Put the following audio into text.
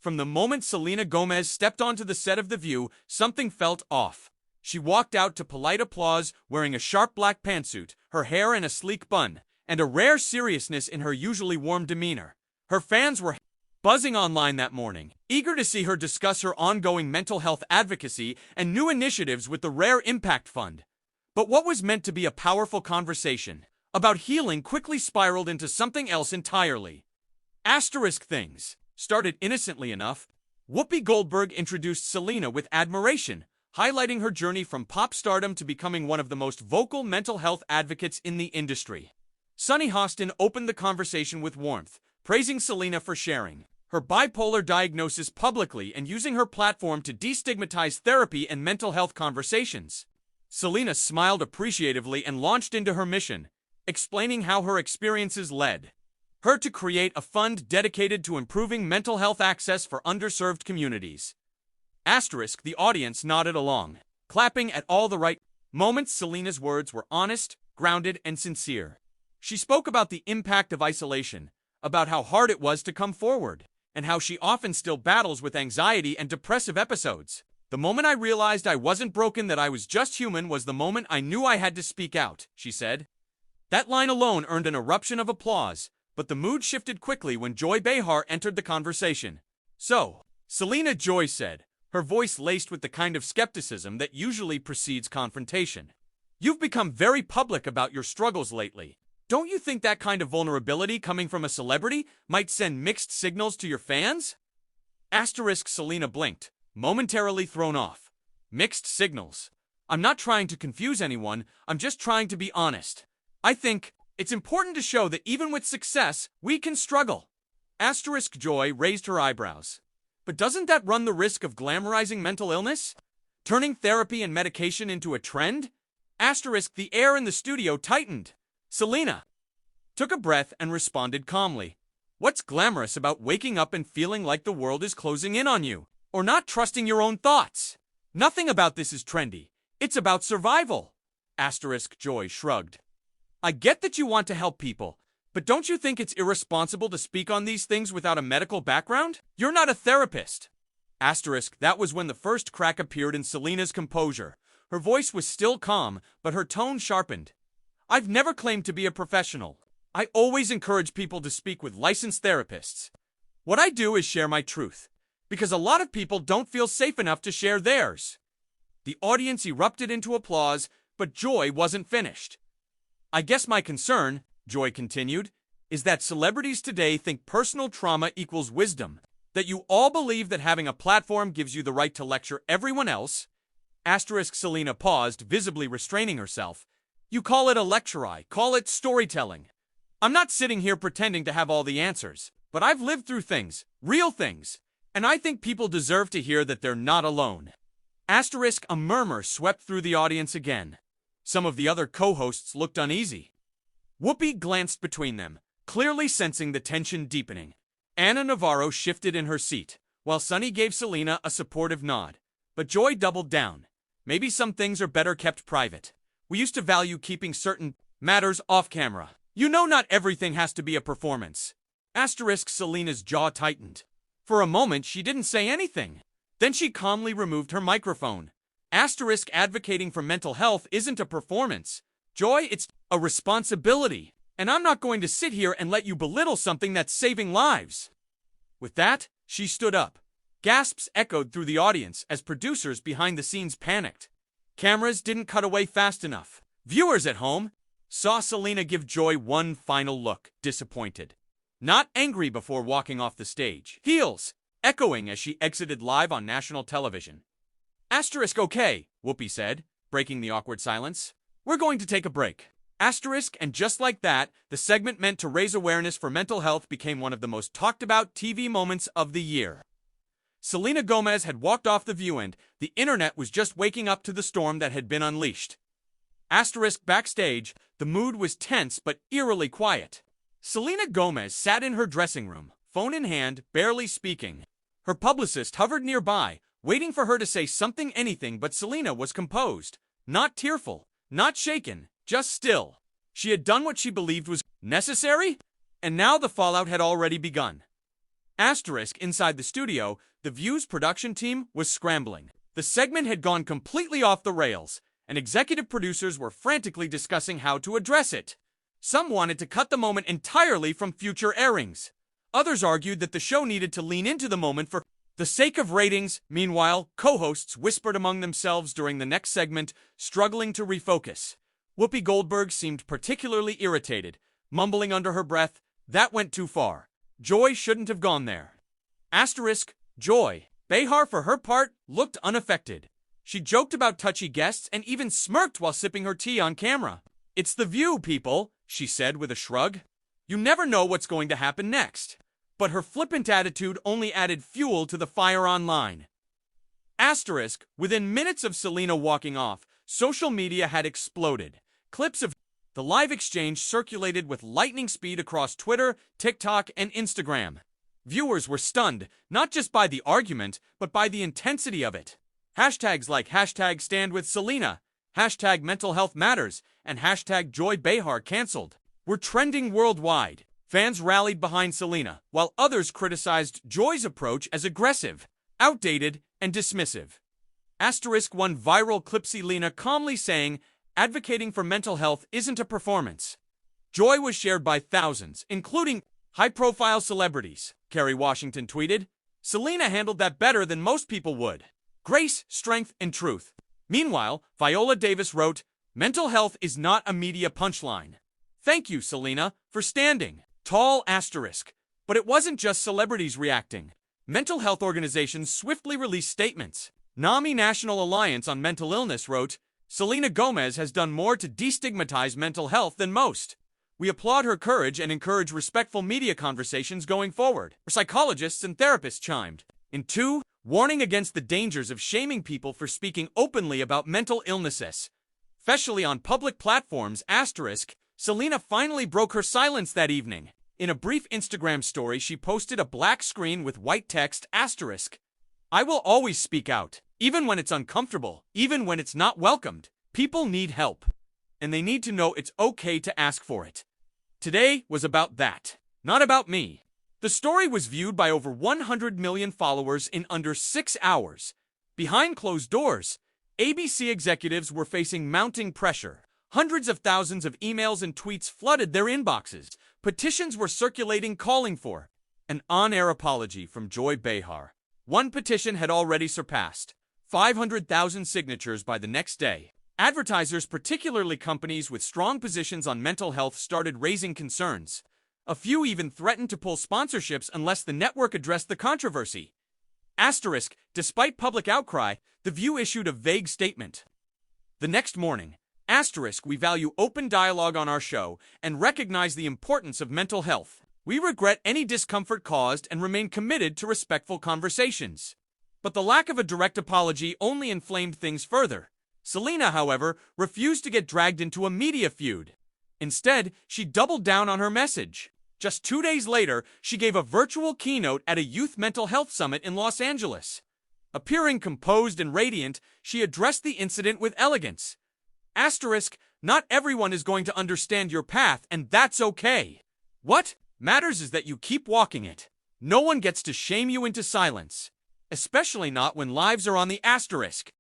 From the moment Selena Gomez stepped onto the set of The View, something felt off. She walked out to polite applause wearing a sharp black pantsuit, her hair in a sleek bun, and a rare seriousness in her usually warm demeanor. Her fans were buzzing online that morning, eager to see her discuss her ongoing mental health advocacy and new initiatives with the Rare Impact Fund. But what was meant to be a powerful conversation about healing quickly spiraled into something else entirely. Things started innocently enough. Whoopi Goldberg introduced Selena with admiration, highlighting her journey from pop stardom to becoming one of the most vocal mental health advocates in the industry. Sunny Hostin opened the conversation with warmth, praising Selena for sharing her bipolar diagnosis publicly and using her platform to destigmatize therapy and mental health conversations. Selena smiled appreciatively and launched into her mission, explaining how her experiences led her to create a fund dedicated to improving mental health access for underserved communities. The audience nodded along, clapping at all the right moments. Selena's words were honest, grounded, and sincere. She spoke about the impact of isolation, about how hard it was to come forward, and how she often still battles with anxiety and depressive episodes. The moment I realized I wasn't broken, that I was just human, was the moment I knew I had to speak out, she said. That line alone earned an eruption of applause, but the mood shifted quickly when Joy Behar entered the conversation. "So," Selena Joy said, her voice laced with the kind of skepticism that usually precedes confrontation. "You've become very public about your struggles lately. Don't you think that kind of vulnerability coming from a celebrity might send mixed signals to your fans?" Selena blinked, momentarily thrown off. "Mixed signals? I'm not trying to confuse anyone, I'm just trying to be honest. I think it's important to show that even with success, we can struggle." Joy raised her eyebrows. "But doesn't that run the risk of glamorizing mental illness? Turning therapy and medication into a trend?" The air in the studio tightened. Selena took a breath and responded calmly. "What's glamorous about waking up and feeling like the world is closing in on you, or not trusting your own thoughts? Nothing about this is trendy. It's about survival." Joy shrugged. "I get that you want to help people, but don't you think it's irresponsible to speak on these things without a medical background? You're not a therapist." That was when the first crack appeared in Selena's composure. Her voice was still calm, but her tone sharpened. "I've never claimed to be a professional. I always encourage people to speak with licensed therapists. What I do is share my truth, because a lot of people don't feel safe enough to share theirs." The audience erupted into applause, but Joy wasn't finished. "I guess my concern," Joy continued, "is that celebrities today think personal trauma equals wisdom, that you all believe that having a platform gives you the right to lecture everyone else." Selena paused, visibly restraining herself. "You call it a lecture, I call it storytelling. I'm not sitting here pretending to have all the answers, but I've lived through things, real things, and I think people deserve to hear that they're not alone." A murmur swept through the audience again. Some of the other co-hosts looked uneasy. Whoopi glanced between them, clearly sensing the tension deepening. Ana Navarro shifted in her seat, while Sunny gave Selena a supportive nod. But Joy doubled down. "Maybe some things are better kept private. We used to value keeping certain matters off camera. You know, not everything has to be a performance." Selena's jaw tightened. For a moment, she didn't say anything. Then she calmly removed her microphone. Advocating for mental health isn't a performance. Joy, it's a responsibility. And I'm not going to sit here and let you belittle something that's saving lives." With that, she stood up. Gasps echoed through the audience as producers behind the scenes panicked. Cameras didn't cut away fast enough. Viewers at home saw Selena give Joy one final look, disappointed, not angry, before walking off the stage. Heels echoing as she exited live on national television. "Okay," Whoopi said, breaking the awkward silence. "We're going to take a break." And just like that, the segment meant to raise awareness for mental health became one of the most talked about TV moments of the year. Selena Gomez had walked off The View and the internet was just waking up to the storm that had been unleashed. Backstage, the mood was tense but eerily quiet. Selena Gomez sat in her dressing room, phone in hand, barely speaking. Her publicist hovered nearby, waiting for her to say something, anything, but Selena was composed, not tearful, not shaken, just still. She had done what she believed was necessary, and now the fallout had already begun. Asterisk inside the studio, the View's production team was scrambling. The segment had gone completely off the rails, and executive producers were frantically discussing how to address it. Some wanted to cut the moment entirely from future airings. Others argued that the show needed to lean into the moment for the sake of ratings. Meanwhile, co-hosts whispered among themselves during the next segment, struggling to refocus. Whoopi Goldberg seemed particularly irritated, mumbling under her breath, "That went too far. Joy shouldn't have gone there." Asterisk, Joy Behar, for her part, looked unaffected. She joked about touchy guests and even smirked while sipping her tea on camera. "It's the View, people," she said with a shrug. "You never know what's going to happen next." But her flippant attitude only added fuel to the fire online. Asterisk, within minutes of Selena walking off, social media had exploded. Clips of the live exchange circulated with lightning speed across Twitter, TikTok, and Instagram. Viewers were stunned, not just by the argument, but by the intensity of it. Hashtags like #StandWithSelena, #MentalHealthMatters, and #JoyBehar were trending worldwide. Fans rallied behind Selena, while others criticized Joy's approach as aggressive, outdated, and dismissive. Asterisk, one viral clip Selena calmly saying, "Advocating for mental health isn't a performance." Joy was shared by thousands, including high-profile celebrities. Kerry Washington tweeted, "Selena handled that better than most people would. Grace, strength, and truth." Meanwhile, Viola Davis wrote, "Mental health is not a media punchline. Thank you, Selena, for standing tall." Asterisk. But it wasn't just celebrities reacting. Mental health organizations swiftly released statements. NAMI National Alliance on Mental Illness wrote, "Selena Gomez has done more to destigmatize mental health than most. We applaud her courage and encourage respectful media conversations going forward." Psychologists and therapists chimed in too, warning against the dangers of shaming people for speaking openly about mental illnesses, especially on public platforms. Asterisk, Selena finally broke her silence that evening. In a brief Instagram story, she posted a black screen with white text, asterisk, "I will always speak out, even when it's uncomfortable, even when it's not welcomed. People need help, and they need to know it's okay to ask for it. Today was about that, not about me." The story was viewed by over 100 million followers in under 6 hours. Behind closed doors, ABC executives were facing mounting pressure. Hundreds of thousands of emails and tweets flooded their inboxes. Petitions were circulating calling for an on-air apology from Joy Behar. One petition had already surpassed 500,000 signatures by the next day. Advertisers, particularly companies with strong positions on mental health, started raising concerns. A few even threatened to pull sponsorships unless the network addressed the controversy. Asterisk, despite public outcry, The View issued a vague statement. The next morning, asterisk, "We value open dialogue on our show and recognize the importance of mental health. We regret any discomfort caused and remain committed to respectful conversations." But the lack of a direct apology only inflamed things further. Selena, however, refused to get dragged into a media feud. Instead, she doubled down on her message. Just 2 days later, she gave a virtual keynote at a youth mental health summit in Los Angeles. Appearing composed and radiant, she addressed the incident with elegance. Asterisk, "Not everyone is going to understand your path, and that's okay. What matters is that you keep walking it. No one gets to shame you into silence, especially not when lives are on the asterisk."